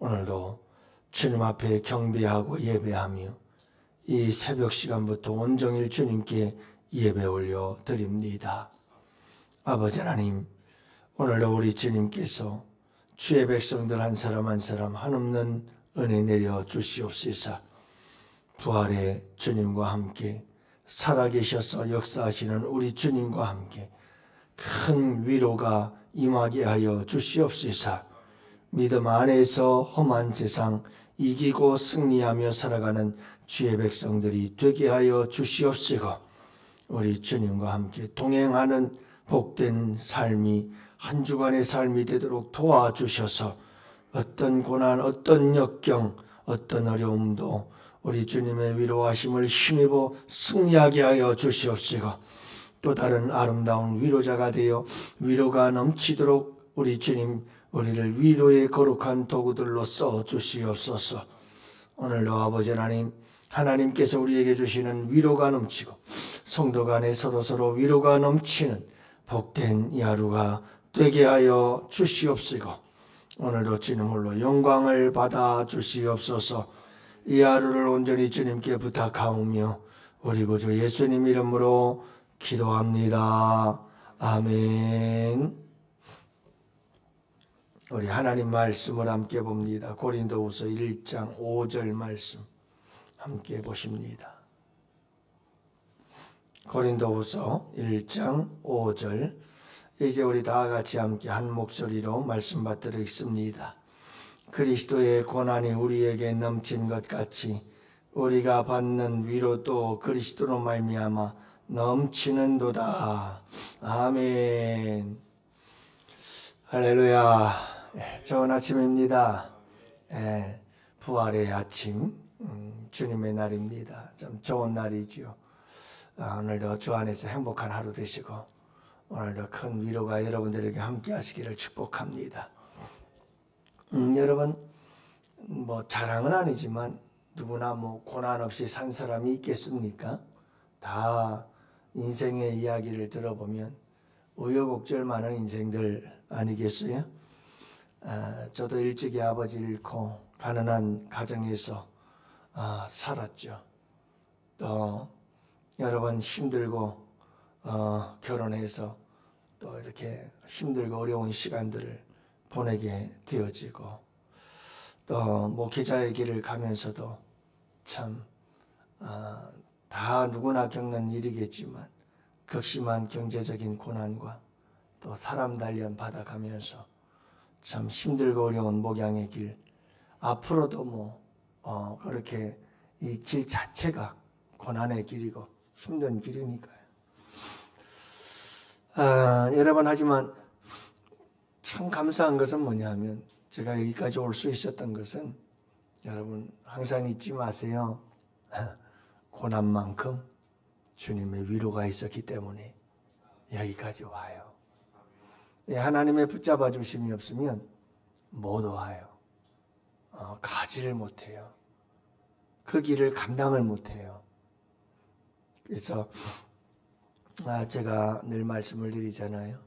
오늘도 주님 앞에 경배하고 예배하며 이 새벽 시간부터 온종일 주님께 예배 올려 드립니다. 아버지 하나님, 오늘도 우리 주님께서 주의 백성들 한 사람 한 사람 한없는 은혜 내려 주시옵소서. 부활의 주님과 함께 살아계셔서 역사하시는 우리 주님과 함께 큰 위로가 임하게 하여 주시옵소서. 믿음 안에서 험한 세상 이기고 승리하며 살아가는 주의 백성들이 되게 하여 주시옵시고, 우리 주님과 함께 동행하는 복된 삶이 한 주간의 삶이 되도록 도와주셔서 어떤 고난, 어떤 역경, 어떤 어려움도 우리 주님의 위로하심을 힘입어 승리하게 하여 주시옵시고, 또 다른 아름다운 위로자가 되어 위로가 넘치도록 우리 주님 우리를 위로의 거룩한 도구들로 써 주시옵소서. 오늘도 아버지 하나님, 하나님께서 우리에게 주시는 위로가 넘치고 성도 간에 서로서로 위로가 넘치는 복된 이 하루가 되게 하여 주시옵시고, 오늘도 주님 홀로 영광을 받아 주시옵소서. 이 하루를 온전히 주님께 부탁하오며 우리 구주 예수님 이름으로 기도합니다. 아멘. 우리 하나님 말씀을 함께 봅니다. 고린도후서 1장 5절 말씀 함께 보십니다. 고린도후서 1장 5절, 이제 우리 다 같이 함께 한 목소리로 말씀 받들어 읽습니다. 그리스도의 고난이 우리에게 넘친 것 같이 우리가 받는 위로도 그리스도로 말미암아 넘치는도다. 아멘. 할렐루야. 좋은 아침입니다. 부활의 아침, 주님의 날입니다. 좀 좋은 날이죠. 오늘도 주 안에서 행복한 하루 되시고 오늘도 큰 위로가 여러분들에게 함께 하시기를 축복합니다. 여러분, 자랑은 아니지만 누구나 고난 없이 산 사람이 있겠습니까? 다 인생의 이야기를 들어보면 우여곡절 많은 인생들 아니겠어요? 저도 일찍이 아버지를 잃고 가난한 가정에서 살았죠. 또 여러 번 힘들고 결혼해서 또 이렇게 힘들고 어려운 시간들을 보내게 되어지고, 또 목회자의 길을 가면서도 참 다 누구나 겪는 일이겠지만 극심한 경제적인 고난과 또 사람 단련 받아가면서 참 힘들고 어려운 목양의 길, 앞으로도 그렇게 이 길 자체가 고난의 길이고 힘든 길이니까요. 여러분, 하지만 참 감사한 것은 뭐냐면, 제가 여기까지 올 수 있었던 것은, 여러분 항상 잊지 마세요. 고난만큼 주님의 위로가 있었기 때문에 여기까지 와요. 하나님의 붙잡아 주심이 없으면 못 와요. 가지를 못해요. 그 길을 감당을 못해요. 그래서 제가 늘 말씀을 드리잖아요.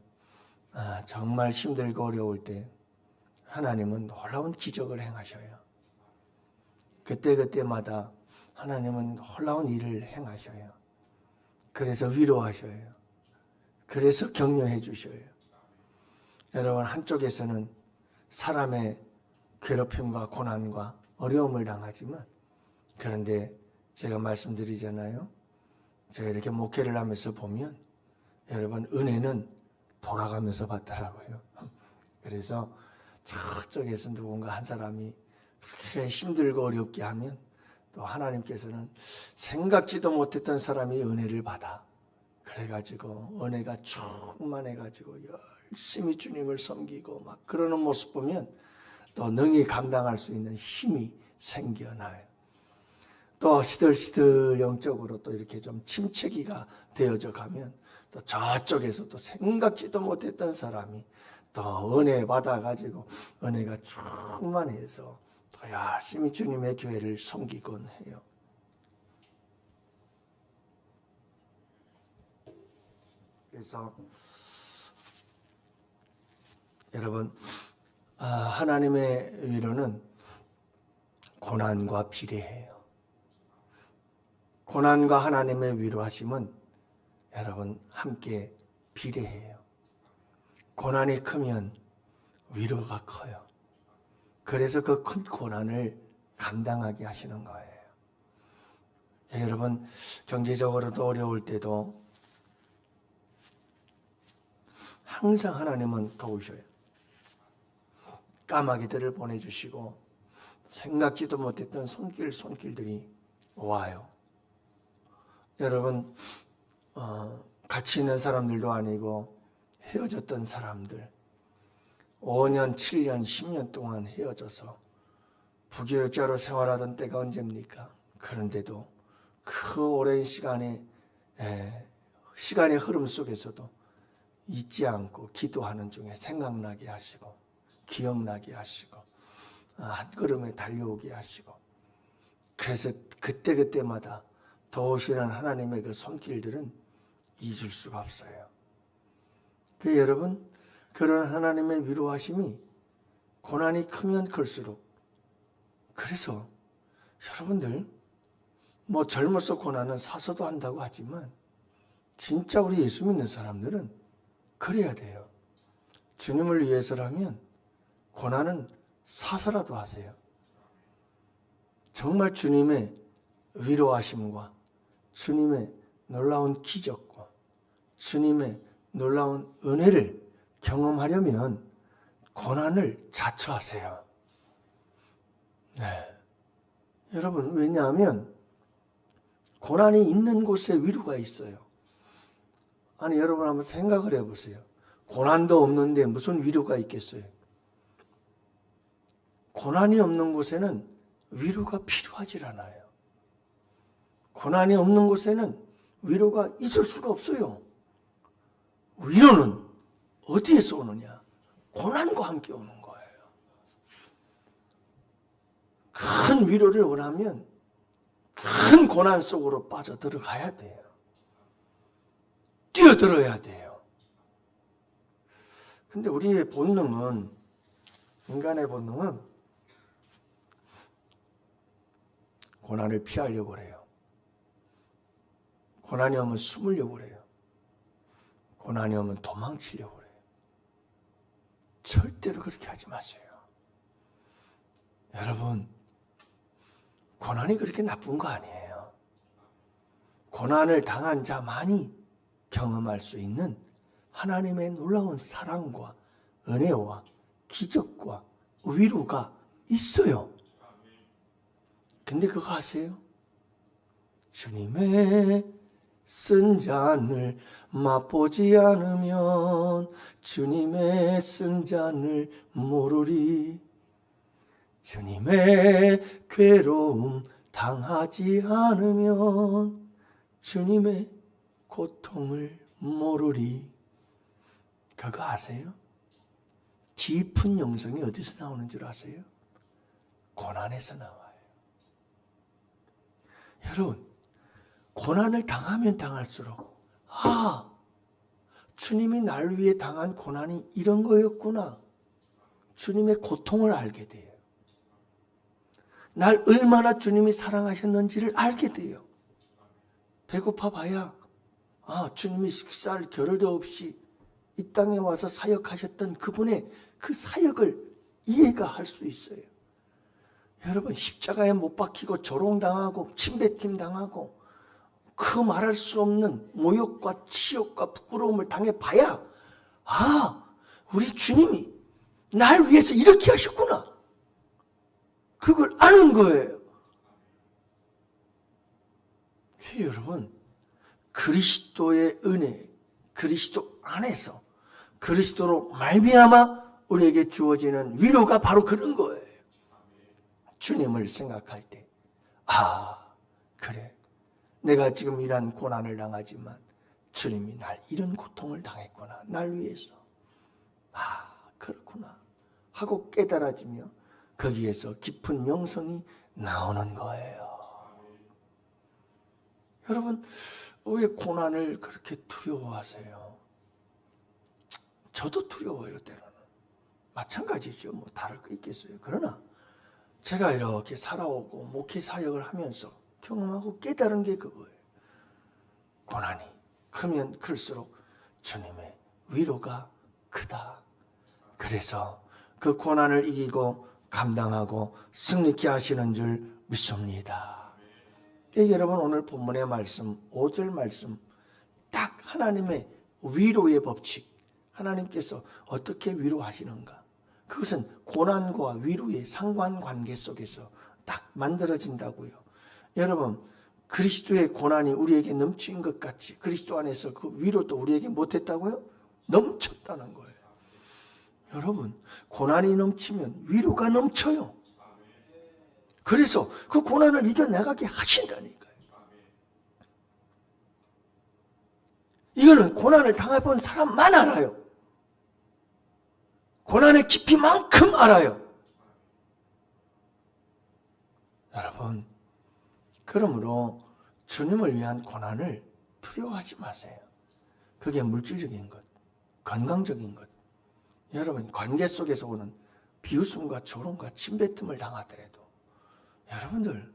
정말 힘들고 어려울 때 하나님은 놀라운 기적을 행하셔요. 그때마다 하나님은 놀라운 일을 행하셔요. 그래서 위로하셔요. 그래서 격려해 주셔요. 여러분, 한쪽에서는 사람의 괴롭힘과 고난과 어려움을 당하지만, 그런데 제가 말씀드리잖아요. 제가 이렇게 목회를 하면서 보면 여러분, 은혜는 돌아가면서 받더라고요. 그래서 저쪽에서 누군가 한 사람이 그렇게 힘들고 어렵게 하면 또 하나님께서는 생각지도 못했던 사람이 은혜를 받아. 그래가지고 은혜가 충만해가지고 열심히 주님을 섬기고 막 그러는 모습 보면 또 능히 감당할 수 있는 힘이 생겨나요. 또 시들시들 영적으로 또 이렇게 좀 침체기가 되어져 가면 또 저쪽에서 또 생각지도 못했던 사람이 또 은혜 받아가지고 은혜가 충만해서 더 열심히 주님의 교회를 섬기곤 해요. 그래서 여러분, 하나님의 위로는 고난과 비례해요. 고난과 하나님의 위로하심은 여러분 함께 비례해요. 고난이 크면 위로가 커요. 그래서 그 큰 고난을 감당하게 하시는 거예요. 여러분 경제적으로도 어려울 때도 항상 하나님은 도우셔요. 까마귀들을 보내주시고 생각지도 못했던 손길들이 와요. 여러분 같이 있는 사람들도 아니고 헤어졌던 사람들 5년, 7년, 10년 동안 헤어져서 부교육자로 생활하던 때가 언제입니까? 그런데도 그 오랜 시간의 시간의 흐름 속에서도 잊지 않고 기도하는 중에 생각나게 하시고 기억나게 하시고 한 걸음에 달려오게 하시고 그래서 그때마다 도우시는 하나님의 그 손길들은 잊을 수가 없어요. 그 여러분 그런 하나님의 위로하심이 고난이 크면 클수록 그래서 여러분들 뭐 젊어서 고난은 사서도 한다고 하지만 진짜 우리 예수 믿는 사람들은 그래야 돼요. 주님을 위해서라면 고난은 사서라도 하세요. 정말 주님의 위로하심과 주님의 놀라운 기적과 주님의 놀라운 은혜를 경험하려면 고난을 자처하세요. 네. 여러분 왜냐하면 고난이 있는 곳에 위로가 있어요. 아니 여러분 한번 생각을 해보세요. 고난도 없는데 무슨 위로가 있겠어요? 고난이 없는 곳에는 위로가 필요하질 않아요. 고난이 없는 곳에는 위로가 있을 수가 없어요. 위로는 어디에서 오느냐? 고난과 함께 오는 거예요. 큰 위로를 원하면 큰 고난 속으로 빠져들어가야 돼요. 뛰어들어야 돼요. 근데 우리의 본능은, 인간의 본능은 고난을 피하려고 해요. 고난이 오면 숨으려고 해요. 고난이 오면 도망치려고 해요. 절대로 그렇게 하지 마세요. 여러분, 고난이 그렇게 나쁜 거 아니에요. 고난을 당한 자만이 경험할 수 있는 하나님의 놀라운 사랑과 은혜와 기적과 위로가 있어요. 근데 그거 아세요? 주님의 쓴 잔을 맛보지 않으면 주님의 쓴 잔을 모르리. 주님의 괴로움 당하지 않으면 주님의 고통을 모르리. 그거 아세요? 깊은 영성이 어디서 나오는 줄 아세요? 고난에서 나와요. 여러분, 고난을 당하면 당할수록 주님이 날 위해 당한 고난이 이런 거였구나. 주님의 고통을 알게 돼요. 날 얼마나 주님이 사랑하셨는지를 알게 돼요. 배고파 봐야 주님이 식사를 겨를도 없이 이 땅에 와서 사역하셨던 그분의 그 사역을 이해가 할 수 있어요. 여러분 십자가에 못 박히고 조롱당하고 침뱉임 당하고 그 말할 수 없는 모욕과 치욕과 부끄러움을 당해봐야 우리 주님이 날 위해서 이렇게 하셨구나. 그걸 아는 거예요. 여러분 그리스도의 은혜, 그리스도 안에서 그리스도로 말미암아 우리에게 주어지는 위로가 바로 그런 거예요. 주님을 생각할 때 그래 내가 지금 이런 고난을 당하지만 주님이 날 이런 고통을 당했구나. 날 위해서. 그렇구나 하고 깨달아지며 거기에서 깊은 영성이 나오는 거예요. 여러분 왜 고난을 그렇게 두려워하세요? 저도 두려워요. 때로는 마찬가지죠. 뭐 다를 거 있겠어요. 그러나 제가 이렇게 살아오고 목회 사역을 하면서 경험하고 깨달은 게 그거예요. 고난이 크면 클수록 주님의 위로가 크다. 그래서 그 고난을 이기고 감당하고 승리케 하시는 줄 믿습니다. 여러분 오늘 본문의 말씀 5절 말씀 딱 하나님의 위로의 법칙, 하나님께서 어떻게 위로하시는가, 그것은 고난과 위로의 상관관계 속에서 딱 만들어진다고요. 여러분 그리스도의 고난이 우리에게 넘친 것 같이 그리스도 안에서 그 위로도 우리에게 못했다고요? 넘쳤다는 거예요. 여러분 고난이 넘치면 위로가 넘쳐요. 그래서 그 고난을 이겨나가게 하신다니까요. 이거는 고난을 당해본 사람만 알아요. 고난의 깊이만큼 알아요. 여러분 그러므로 주님을 위한 고난을 두려워하지 마세요. 그게 물질적인 것, 건강적인 것, 여러분 관계 속에서 오는 비웃음과 조롱과 침뱉음을 당하더라도 여러분들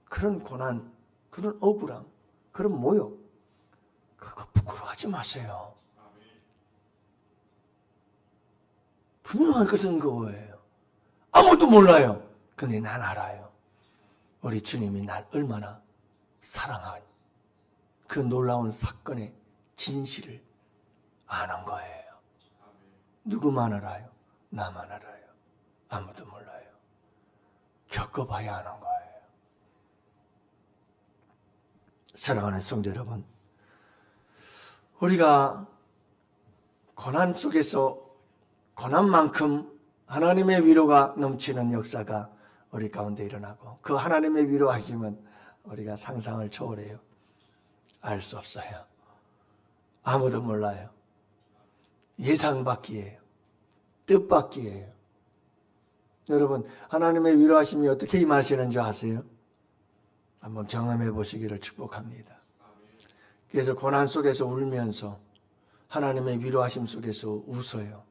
그런 고난, 그런 억울함, 그런 모욕 그거 부끄러워하지 마세요. 분명한 것은 그거예요. 아무도 몰라요. 근데 난 알아요. 우리 주님이 날 얼마나 사랑한 그 놀라운 사건의 진실을 아는 거예요. 누구만 알아요? 나만 알아요. 아무도 몰라요. 겪어봐야 아는 거예요. 사랑하는 성도 여러분, 우리가 고난 속에서 고난만큼 하나님의 위로가 넘치는 역사가 우리 가운데 일어나고 그 하나님의 위로하심은 우리가 상상을 초월해요. 알 수 없어요. 아무도 몰라요. 예상 밖이에요. 뜻밖이에요. 여러분 하나님의 위로하심이 어떻게 임하시는 줄 아세요? 한번 경험해 보시기를 축복합니다. 그래서 고난 속에서 울면서 하나님의 위로하심 속에서 웃어요.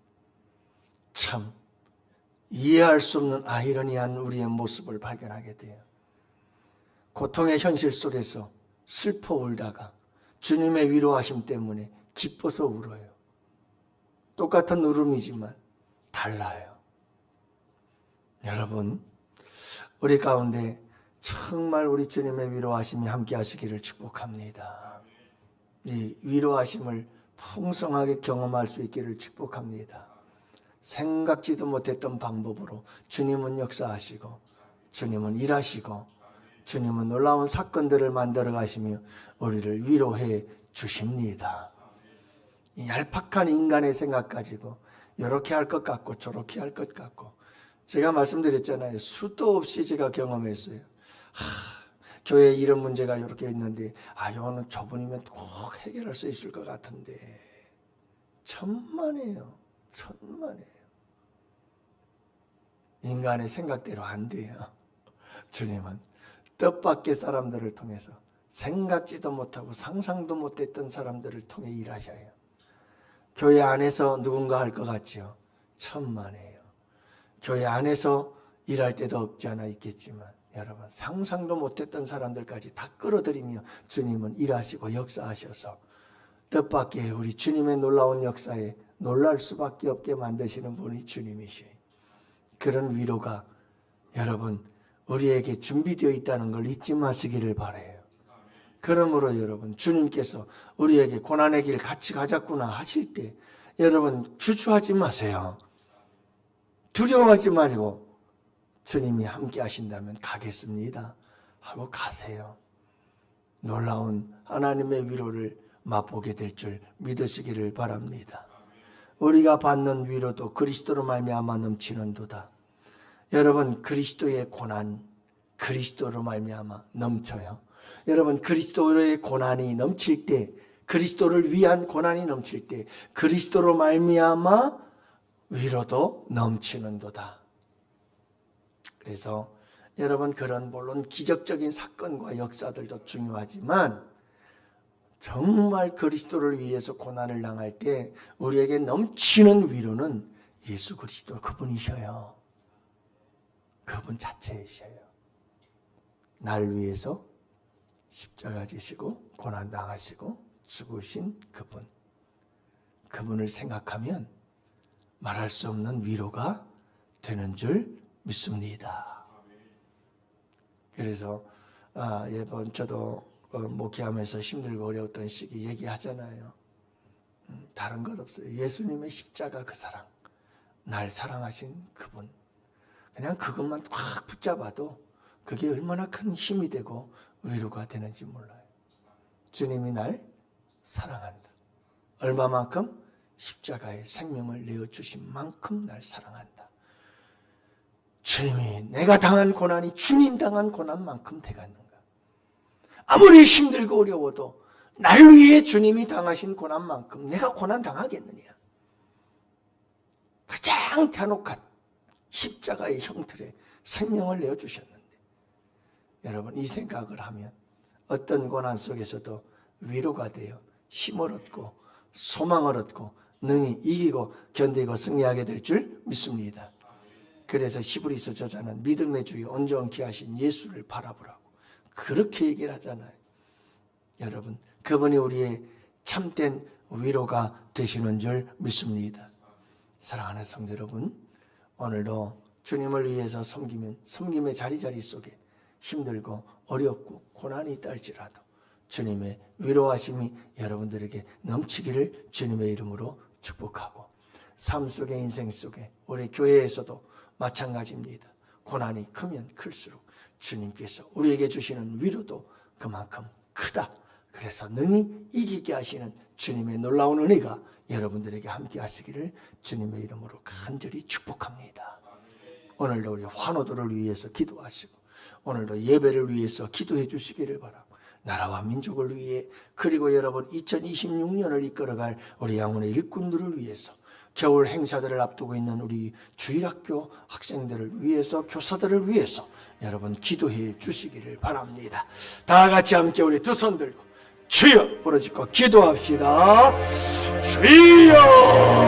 참 이해할 수 없는 아이러니한 우리의 모습을 발견하게 돼요. 고통의 현실 속에서 슬퍼 울다가 주님의 위로하심 때문에 기뻐서 울어요. 똑같은 울음이지만 달라요. 여러분 우리 가운데 정말 우리 주님의 위로하심이 함께 하시기를 축복합니다. 이 위로하심을 풍성하게 경험할 수 있기를 축복합니다. 생각지도 못했던 방법으로 주님은 역사하시고 주님은 일하시고 주님은 놀라운 사건들을 만들어 가시며 우리를 위로해 주십니다. 이 얄팍한 인간의 생각 가지고 이렇게 할 것 같고 저렇게 할 것 같고 제가 말씀드렸잖아요. 수도 없이 제가 경험했어요. 교회에 이런 문제가 이렇게 있는데 이거는 저분이면 꼭 해결할 수 있을 것 같은데 천만에요. 천만에요. 인간의 생각대로 안 돼요. 주님은 뜻밖의 사람들을 통해서 생각지도 못하고 상상도 못했던 사람들을 통해 일하셔요. 교회 안에서 누군가 할 것 같지요? 천만에요. 교회 안에서 일할 때도 없지 않아 있겠지만 여러분 상상도 못했던 사람들까지 다 끌어들이며 주님은 일하시고 역사하셔서 뜻밖의 우리 주님의 놀라운 역사에 놀랄 수밖에 없게 만드시는 분이 주님이시에요. 그런 위로가 여러분 우리에게 준비되어 있다는 걸 잊지 마시기를 바라요. 그러므로 여러분 주님께서 우리에게 고난의 길 같이 가자꾸나 하실 때 여러분 주저하지 마세요. 두려워하지 말고 주님이 함께 하신다면 가겠습니다 하고 가세요. 놀라운 하나님의 위로를 맛보게 될 줄 믿으시기를 바랍니다. 우리가 받는 위로도 그리스도로 말미암아 넘치는도다. 여러분 그리스도의 고난 그리스도로 말미암아 넘쳐요. 여러분 그리스도의 고난이 넘칠 때 그리스도를 위한 고난이 넘칠 때 그리스도로 말미암아 위로도 넘치는도다. 그래서 여러분 그런 물론 기적적인 사건과 역사들도 중요하지만 정말 그리스도를 위해서 고난을 당할 때 우리에게 넘치는 위로는 예수 그리스도 그분이셔요. 그분 자체이셔요. 날 위해서 십자가 지시고 고난 당하시고 죽으신 그분. 그분을 생각하면 말할 수 없는 위로가 되는 줄 믿습니다. 그래서 저도 목회하면서 힘들고 어려웠던 시기 얘기하잖아요. 다른 것 없어요. 예수님의 십자가 그 사랑, 날 사랑하신 그분, 그냥 그것만 확 붙잡아도 그게 얼마나 큰 힘이 되고 위로가 되는지 몰라요. 주님이 날 사랑한다. 얼마만큼? 십자가에 생명을 내어주신 만큼 날 사랑한다. 주님이 내가 당한 고난이 주님 당한 고난만큼 되겠는가? 아무리 힘들고 어려워도 날 위해 주님이 당하신 고난만큼 내가 고난 당하겠느냐? 가장 잔혹한 십자가의 형틀에 생명을 내어주셨는데, 여러분 이 생각을 하면 어떤 고난 속에서도 위로가 되어 힘을 얻고 소망을 얻고 능히 이기고 견디고 승리하게 될 줄 믿습니다. 그래서 히브리서 저자는 믿음의 주여 온전케 하신 예수를 바라보라고 그렇게 얘기를 하잖아요. 여러분 그분이 우리의 참된 위로가 되시는 줄 믿습니다. 사랑하는 성도 여러분, 오늘도 주님을 위해서 섬기면 섬김의 자리자리 속에 힘들고 어렵고 고난이 있다 할지라도 주님의 위로하심이 여러분들에게 넘치기를 주님의 이름으로 축복하고, 삶 속에 인생 속에 우리 교회에서도 마찬가지입니다. 고난이 크면 클수록 주님께서 우리에게 주시는 위로도 그만큼 크다. 그래서 능히 이기게 하시는 주님의 놀라운 은혜가 여러분들에게 함께 하시기를 주님의 이름으로 간절히 축복합니다. 오늘도 우리 환우들을 위해서 기도하시고 오늘도 예배를 위해서 기도해 주시기를 바라고, 나라와 민족을 위해, 그리고 여러분 2026년을 이끌어갈 우리 양훈의 일꾼들을 위해서, 겨울 행사들을 앞두고 있는 우리 주일학교 학생들을 위해서, 교사들을 위해서 여러분 기도해 주시기를 바랍니다. 다 같이 함께 우리 두 손 들고 주여 부르짖고 기도합시다. 주여.